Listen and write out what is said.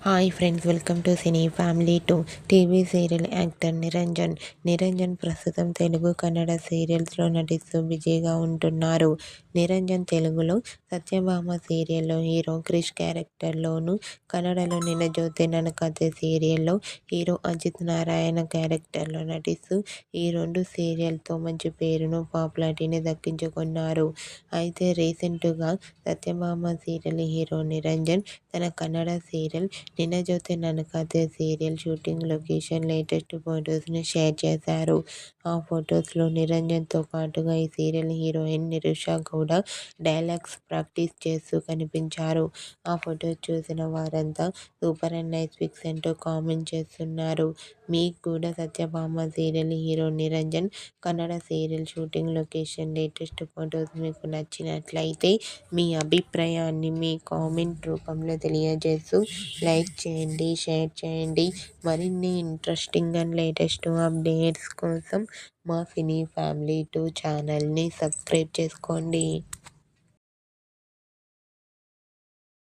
Hi friends, welcome to cine family two. TV serial actor Niranjan ప్రస్తుతం తెలుగు, కన్నడ సీరియల్స్లో నటిస్తూ బిజీగా ఉంటున్నారు. నిరంజన్ తెలుగులో సత్యభామ సీరియల్లో హీరో క్రిష్ క్యారెక్టర్లోను, కన్నడలో నినజోతే నన్న కథే సీరియల్లో హీరో అజిత్ నారాయణ క్యారెక్టర్లో నటిస్తూ ఈ రెండు సీరియల్తో మంచి పేరును, పాపులారిటీని దక్కించుకున్నారు. అయితే రీసెంట్గా సత్యభామ సీరియల్ హీరో నిరంజన్ తన కన్నడ సీరియల్ నినజోతే నన్న కథే సీరియల్ షూటింగ్ లొకేషన్ లేటెస్ట్ ఫొటోస్ని షేర్ చేశారు. ఆ ఫొటోస్లో నిరంజన్తో పాటుగా ఈ సీరియల్ హీరోయిన్ నిరుషా కూడా డైలాగ్స్ ప్రాక్టీస్ చేస్తూ కనిపించారు. ఆ ఫొటోస్ చూసిన వారంతా సూపర్ అండ్ నైస్ పిక్స్ అంటూ కామెంట్ చేస్తున్నారు. మీకు కూడా Satyabhama serial hero Niranjan Kannada serial shooting location latest photos మీకు నచ్చినట్లయితే మీ అభిప్రాయాన్ని మీ కామెంట్ రూపంలో తెలియజేస్తూ లైక్ చేయండి, షేర్ చేయండి. మరిన్ని ఇంట్రెస్టింగ్ అండ్ లేటెస్ట్ అప్డేట్స్ కోసం మా సినీ ఫ్యామిలీ 2 ఛానల్ని సబ్స్క్రైబ్ చేసుకోండి.